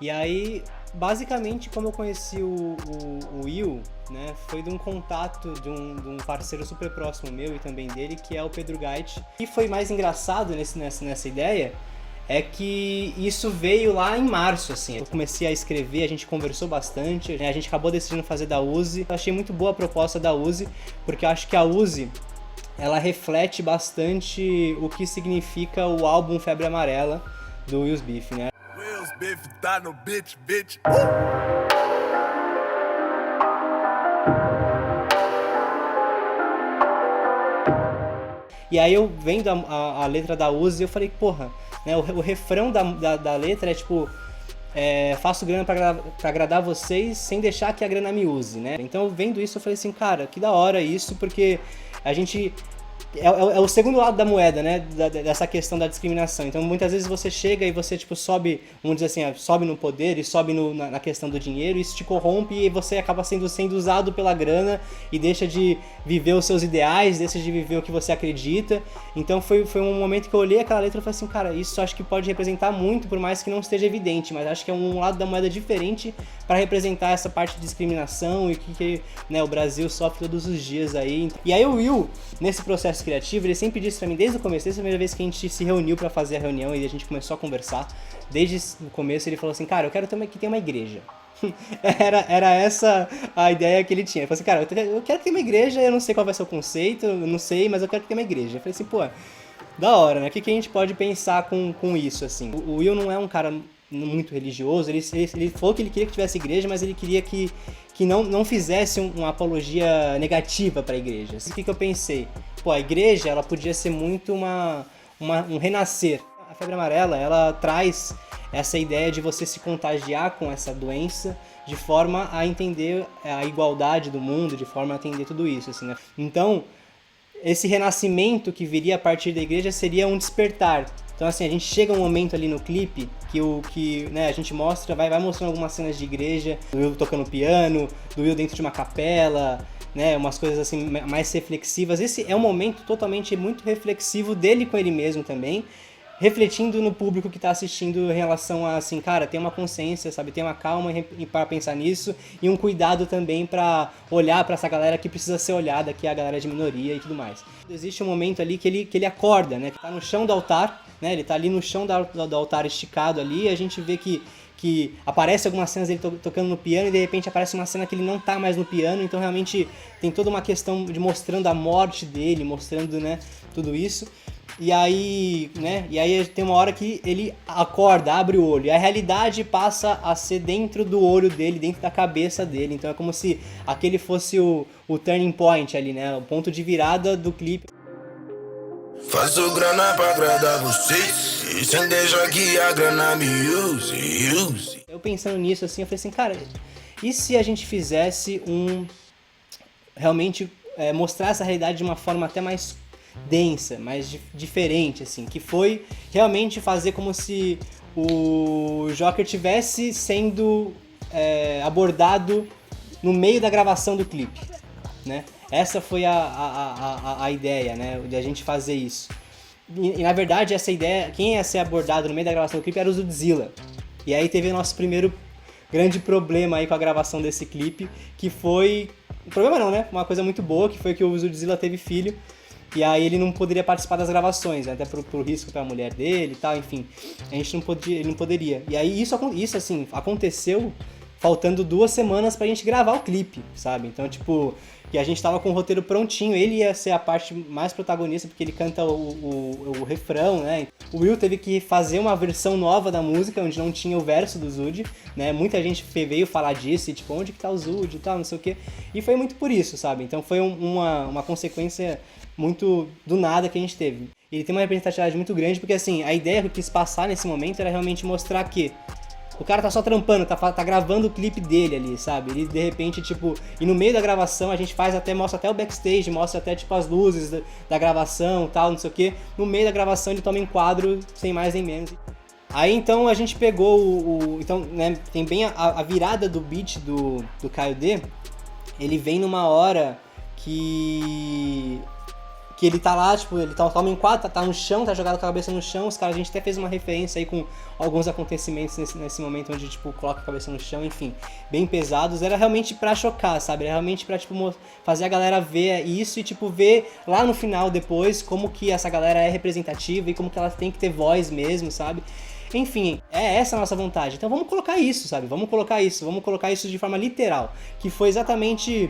E aí, basicamente, como eu conheci o Will, né, foi de um contato de um parceiro super próximo meu e também dele, que é o Pedro Gait. O que foi mais engraçado nessa ideia é que isso veio lá em março, assim. Eu comecei a escrever, a gente conversou bastante, né, a gente acabou decidindo fazer da Uzi. Eu achei muito boa a proposta da Uzi, porque eu acho que a Uzi, ela reflete bastante o que significa o álbum Febre Amarela do Will's Beef, né? Will's Beef tá no bitch. E aí eu vendo a letra da Uzi, eu falei, porra, né, o refrão da letra é tipo, faço grana pra agradar vocês sem deixar que a grana me use, né? Então vendo isso eu falei assim, cara, que da hora isso, porque a gente... É o segundo lado da moeda, né, dessa questão da discriminação. Então muitas vezes você chega e você tipo sobe, vamos dizer assim, sobe no poder e sobe na questão do dinheiro, isso te corrompe e você acaba sendo usado pela grana e deixa de viver os seus ideais, deixa de viver o que você acredita. Então foi um momento que eu olhei aquela letra e falei assim, cara, isso acho que pode representar muito, por mais que não esteja evidente, mas acho que é um lado da moeda diferente para representar essa parte de discriminação e o que né, o Brasil sofre todos os dias aí. E aí o Will, nesse processo criativo, ele sempre disse pra mim, desde o começo, desde a primeira vez que a gente se reuniu pra fazer a reunião e a gente começou a conversar, desde o começo ele falou assim, cara, eu quero também que tenha uma igreja. Era essa a ideia que ele tinha. Ele falou assim, cara, eu quero ter uma igreja, eu não sei qual vai ser o conceito, eu não sei, mas eu quero ter uma igreja. Eu falei assim, pô, da hora, né? O que a gente pode pensar com isso, assim? O Will não é um cara muito religioso, ele falou que ele queria que tivesse igreja, mas ele queria que não fizesse uma apologia negativa para a igreja. O que eu pensei? Pô, a igreja, ela podia ser muito um renascer. A febre amarela, ela traz essa ideia de você se contagiar com essa doença de forma a entender a igualdade do mundo, de forma a entender tudo isso, assim, né? Então, esse renascimento que viria a partir da igreja seria um despertar. Então assim, a gente chega um momento ali no clipe que né, a gente mostra, vai mostrando algumas cenas de igreja, do Will tocando piano, do Will dentro de uma capela, né, umas coisas assim mais reflexivas. Esse é um momento totalmente muito reflexivo dele com ele mesmo também, refletindo no público que está assistindo em relação a, assim, cara, tem uma consciência, sabe, tem uma calma para pensar nisso e um cuidado também para olhar para essa galera que precisa ser olhada, que é a galera de minoria e tudo mais. Existe um momento ali que ele acorda, né, que tá no chão do altar, né, ele tá ali no chão do altar esticado ali, e a gente vê que aparece algumas cenas dele tocando no piano e de repente aparece uma cena que ele não tá mais no piano, então realmente tem toda uma questão de mostrando a morte dele, mostrando, né, tudo isso. E aí tem uma hora que ele acorda, abre o olho, e a realidade passa a ser dentro do olho dele, dentro da cabeça dele. Então é como se aquele fosse o turning point ali, né? O ponto de virada do clipe. Faço grana pra agradar vocês, e sem deixar que a grana me use. Eu pensando nisso assim, eu falei assim, cara, e se a gente fizesse realmente mostrar essa realidade de uma forma até mais densa, mais diferente, assim, que foi realmente fazer como se o Joker tivesse sendo abordado no meio da gravação do clipe, né? Essa foi a ideia, né, de a gente fazer isso. E na verdade essa ideia, quem ia ser abordado no meio da gravação do clipe era o Zudzilla. E aí teve o nosso primeiro grande problema aí com a gravação desse clipe, que foi... Problema não, né? Uma coisa muito boa, que foi que o Zudzilla teve filho, e aí ele não poderia participar das gravações, né? Até pro risco pra mulher dele e tal, enfim. Ele não poderia. E aí isso assim, aconteceu faltando 2 semanas pra gente gravar o clipe, sabe? Então, tipo, e a gente tava com o roteiro prontinho, ele ia ser a parte mais protagonista, porque ele canta o refrão, né? O Will teve que fazer uma versão nova da música, onde não tinha o verso do Zud, né? Muita gente veio falar disso, e tipo, onde que tá o Zud e tal, não sei o quê. E foi muito por isso, sabe? Então foi uma consequência muito do nada que a gente teve. Ele tem uma representatividade muito grande, porque assim, a ideia que eu quis passar nesse momento era realmente mostrar que o cara tá só trampando, tá gravando o clipe dele ali, sabe? Ele de repente, tipo, e no meio da gravação a gente mostra até o backstage, mostra até tipo as luzes da gravação, tal, não sei o que. No meio da gravação ele toma enquadro sem mais nem menos. Aí então a gente pegou então, né, tem bem a virada do beat do Caio D, ele vem numa hora que que ele tá lá, tipo, ele toma em quadro, tá no chão, tá jogado com a cabeça no chão, os caras, a gente até fez uma referência aí com alguns acontecimentos nesse momento onde, tipo, coloca a cabeça no chão, enfim, bem pesados, era realmente pra chocar, sabe, era realmente pra, tipo, fazer a galera ver isso e, tipo, ver lá no final, depois, como que essa galera é representativa e como que ela tem que ter voz mesmo, sabe. Enfim, é essa a nossa vontade. Então vamos colocar isso, sabe? Vamos colocar isso de forma literal. Que foi exatamente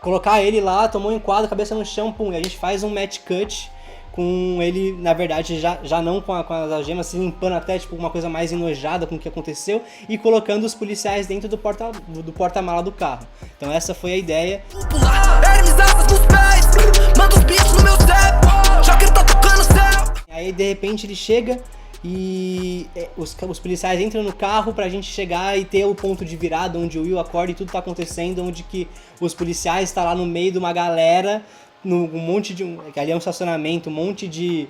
colocar ele lá, tomou um enquadro, cabeça no chão, pum, e a gente faz um match cut com ele, na verdade, já não com as algemas, se limpando até, tipo, uma coisa mais enojada com o que aconteceu e colocando os policiais dentro do porta-mala do carro. Então essa foi a ideia. Aí, de repente, ele chega e os policiais entram no carro pra gente chegar e ter o ponto de virada onde o Will acorda e tudo tá acontecendo, onde que os policiais tá lá no meio de uma galera, um monte de... que ali é um estacionamento, um monte de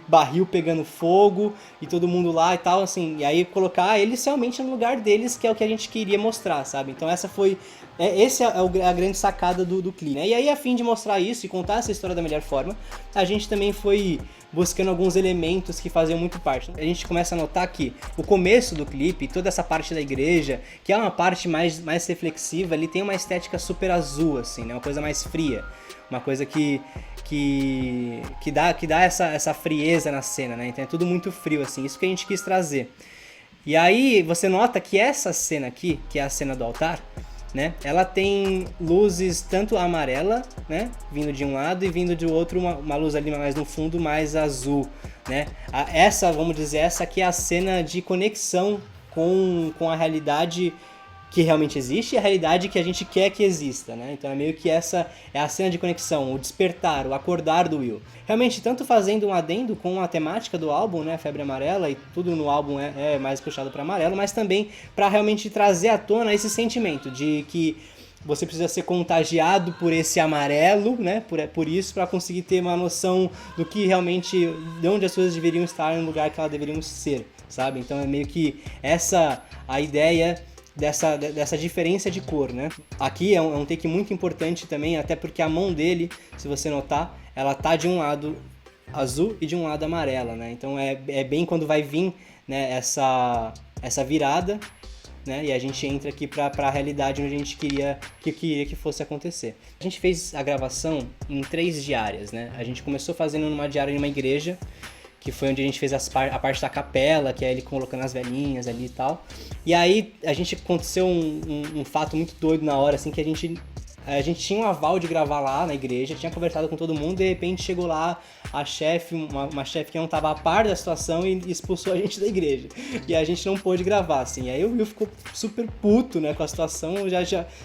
barril pegando fogo e todo mundo lá e tal, assim, e aí colocar eles realmente no lugar deles, que é o que a gente queria mostrar, sabe? Então essa foi... esse é a grande sacada do clipe, né? E aí, a fim de mostrar isso e contar essa história da melhor forma, a gente também foi buscando alguns elementos que faziam muito parte. A gente começa a notar que o começo do clipe, toda essa parte da igreja, que é uma parte mais reflexiva, ele tem uma estética super azul, assim, né? Uma coisa mais fria, uma coisa que dá essa frieza na cena, né? Então é tudo muito frio, assim, isso que a gente quis trazer. E aí você nota que essa cena aqui, que é a cena do altar, né? Ela tem luzes tanto amarela, né? Vindo de um lado e vindo de outro, uma luz ali mais no fundo, mais azul, né? Vamos dizer, essa aqui é a cena de conexão com a realidade que realmente existe e a realidade que a gente quer que exista, né? Então é meio que essa é a cena de conexão, o despertar, o acordar do Will. Realmente, tanto fazendo um adendo com a temática do álbum, né, Febre Amarela, e tudo no álbum é mais puxado para amarelo, mas também para realmente trazer à tona esse sentimento de que você precisa ser contagiado por esse amarelo, né, por isso, para conseguir ter uma noção do que realmente, de onde as coisas deveriam estar no lugar que elas deveriam ser, sabe? Então é meio que essa a ideia dessa diferença de cor, né? Aqui é um take muito importante também, até porque a mão dele, se você notar, ela tá de um lado azul e de um lado amarela, né? Então é bem quando vai vir, né, essa virada, né? E a gente entra aqui para a realidade onde a gente queria que fosse acontecer. A gente fez a gravação em 3 diárias, né? A gente começou fazendo numa diária em uma igreja, que foi onde a gente fez a parte da capela, que é ele colocando as velhinhas ali e tal. E aí aconteceu um fato muito doido na hora, assim, que a gente tinha um aval de gravar lá na igreja, tinha conversado com todo mundo, de repente chegou lá a chefe, uma chefe que não estava a par da situação e expulsou a gente da igreja. E a gente não pôde gravar, assim. Aí o Will ficou super puto, né, com a situação,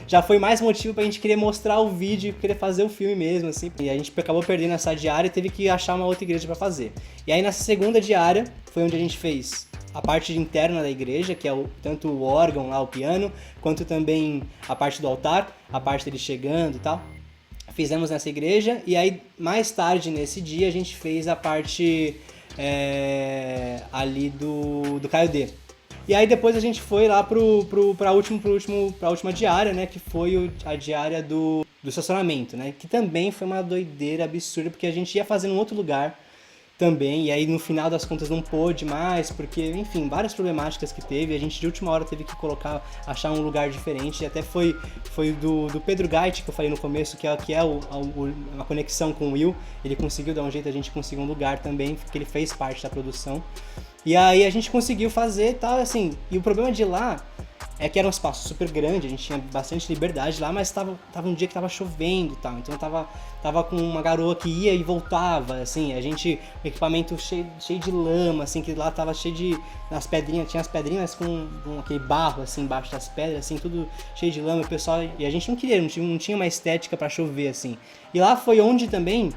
já foi mais motivo pra gente querer mostrar o vídeo e querer fazer o filme mesmo, assim. E a gente acabou perdendo essa diária e teve que achar uma outra igreja pra fazer. E aí nessa segunda diária foi onde a gente fez a parte interna da igreja, que é tanto o órgão lá, o piano, quanto também a parte do altar, a parte dele chegando e tal. Fizemos nessa igreja, e aí mais tarde nesse dia a gente fez a parte ali do Caio D. E aí depois a gente foi lá pra última diária, né, que foi a diária do estacionamento, né, que também foi uma doideira absurda, porque a gente ia fazer em outro lugar também, e aí no final das contas não pôde mais, porque, enfim, várias problemáticas que teve, a gente de última hora teve que achar um lugar diferente, e até foi do Pedro Gait, que eu falei no começo, que é uma conexão com o Will, ele conseguiu dar um jeito, a gente conseguiu um lugar também, porque ele fez parte da produção, e aí a gente conseguiu fazer e tal, assim, e o problema de lá é que era um espaço super grande, a gente tinha bastante liberdade lá, mas tava um dia que tava chovendo e tal, então tava com uma garoa que ia e voltava, assim, o equipamento cheio de lama, assim, que lá tava cheio de as pedrinhas, tinha as pedrinhas com aquele barro, assim, embaixo das pedras, assim, tudo cheio de lama, e a gente não queria, não tinha uma estética pra chover, assim. E lá foi onde também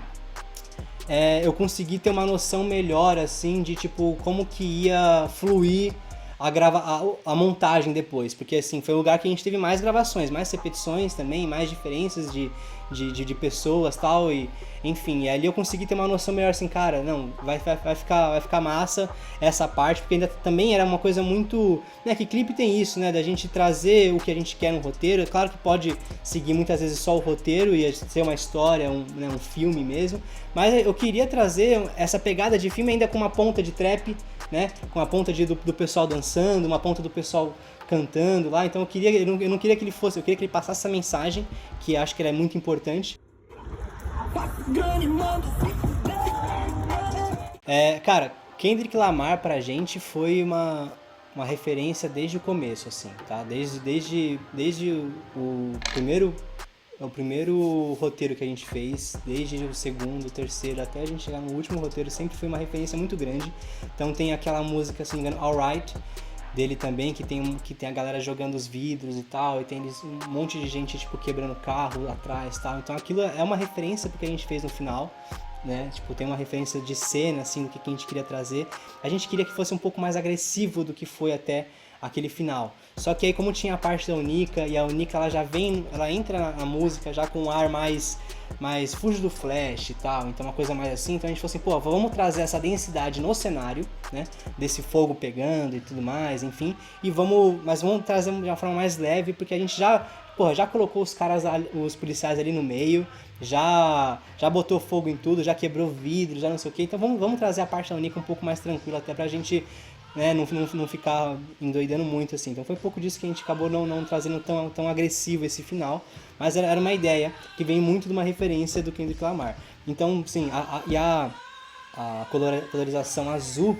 eu consegui ter uma noção melhor, assim, de, tipo, como que ia fluir a montagem depois, porque assim, foi o lugar que a gente teve mais gravações, mais repetições também, mais diferenças de pessoas e tal, e enfim, e ali eu consegui ter uma noção melhor assim, cara, não, vai ficar massa essa parte, porque ainda também era uma coisa muito, né, que clipe tem isso, né, da gente trazer o que a gente quer no roteiro, é claro que pode seguir muitas vezes só o roteiro e ser uma história, né, um filme mesmo, mas eu queria trazer essa pegada de filme ainda com uma ponta de trap, né, com a ponta do pessoal dançando, uma ponta do pessoal cantando lá, então eu não queria que ele fosse, eu queria que ele passasse essa mensagem, que acho que ela é muito importante. Cara, Kendrick Lamar pra gente foi uma referência desde o começo, assim, tá? Desde o primeiro roteiro que a gente fez, desde o segundo, o terceiro, até a gente chegar no último roteiro, sempre foi uma referência muito grande. Então tem aquela música, se não me engano, Alright, dele também, que tem a galera jogando os vidros e tal, e tem um monte de gente, tipo, quebrando carro atrás e tal. Então aquilo é uma referência porque a gente fez no final, né? Tipo, tem uma referência de cena, assim, do que a gente queria trazer. A gente queria que fosse um pouco mais agressivo do que foi até aquele final. Só que aí, como tinha a parte da Unica, e a Unica ela já vem, ela entra na música já com um ar mais fuge do flash e tal, então uma coisa mais assim, então a gente falou assim, pô, vamos trazer essa densidade no cenário, né, desse fogo pegando e tudo mais, enfim, mas vamos trazer de uma forma mais leve, porque a gente já colocou os policiais ali no meio, já botou fogo em tudo, já quebrou vidro, já não sei o que, então vamos trazer a parte da Unica um pouco mais tranquila, até pra gente, né, não ficar endoidando muito assim. Então foi um pouco disso que a gente acabou não trazendo tão agressivo esse final, mas era uma ideia que vem muito de uma referência do Kendrick Lamar. Então, sim, a colorização azul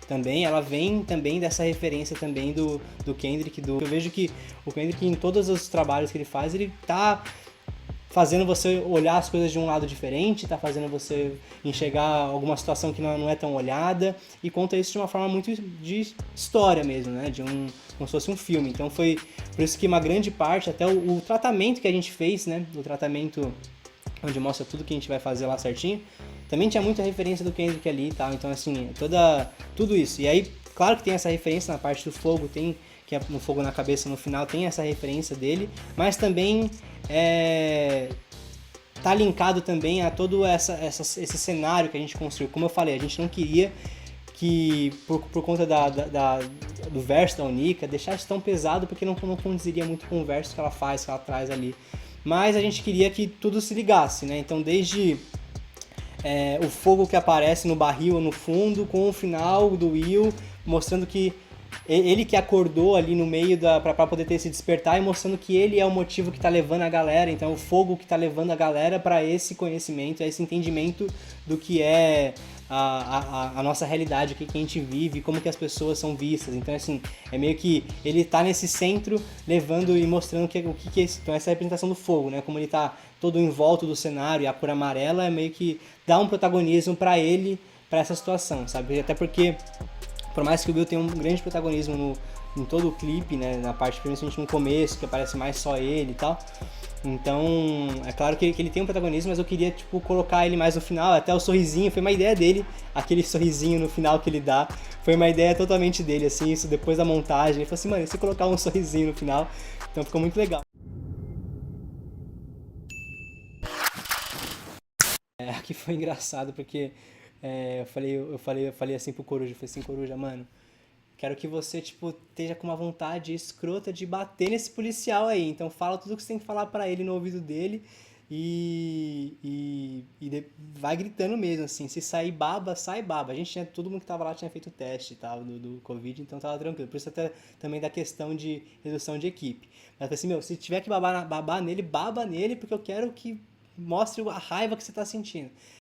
também, ela vem também dessa referência também do Kendrick, eu vejo que o Kendrick em todos os trabalhos que ele faz, ele tá fazendo você olhar as coisas de um lado diferente, tá fazendo você enxergar alguma situação que não é tão olhada, e conta isso de uma forma muito de história mesmo, né? Como se fosse um filme. Então foi por isso que uma grande parte, até o tratamento que a gente fez, né? O tratamento onde mostra tudo que a gente vai fazer lá certinho, também tinha muita referência do Kendrick ali e tal, então assim, tudo isso. E aí, claro que tem essa referência na parte do fogo, que é no fogo na cabeça no final, tem essa referência dele, mas também tá linkado também a todo esse cenário que a gente construiu. Como eu falei, a gente não queria que, por conta do verso da Unica, deixasse tão pesado, porque não condiziria muito com o verso que ela faz, que ela traz ali. Mas a gente queria que tudo se ligasse, né? Então, desde o fogo que aparece no barril no fundo, com o final do Will, mostrando que ele que acordou ali no meio pra poder ter esse despertar, e mostrando que ele é o motivo que tá levando a galera, então o fogo que tá levando a galera para esse conhecimento, esse entendimento do que é a nossa realidade, o que a gente vive, como que as pessoas são vistas. Então, assim, é meio que ele tá nesse centro levando e mostrando o que é isso. Então, essa é a representação do fogo, né? Como ele tá todo em volta do cenário, e a cor amarela é meio que dá um protagonismo para ele, para essa situação, sabe? Até porque, por mais que o Will tenha um grande protagonismo em todo o clipe, né, na parte, principalmente no começo, que aparece mais só ele e tal, então, é claro que ele tem um protagonismo, mas eu queria, tipo, colocar ele mais no final, até o sorrisinho, foi uma ideia dele, aquele sorrisinho no final que ele dá, foi uma ideia totalmente dele, assim, isso depois da montagem, ele falou assim, mano, e se colocar um sorrisinho no final, então ficou muito legal. Aqui foi engraçado, porque eu falei assim pro Coruja, eu falei assim, Coruja, mano, quero que você, tipo, esteja com uma vontade escrota de bater nesse policial aí. Então fala tudo que você tem que falar pra ele no ouvido dele vai gritando mesmo, assim. Se sair baba, sai baba. Todo mundo que tava lá tinha feito o teste e tal do Covid, então tava tranquilo. Por isso até também da questão de redução de equipe. Mas eu falei assim, meu, se tiver que babar nele, baba nele, porque eu quero que mostre a raiva que você tá sentindo.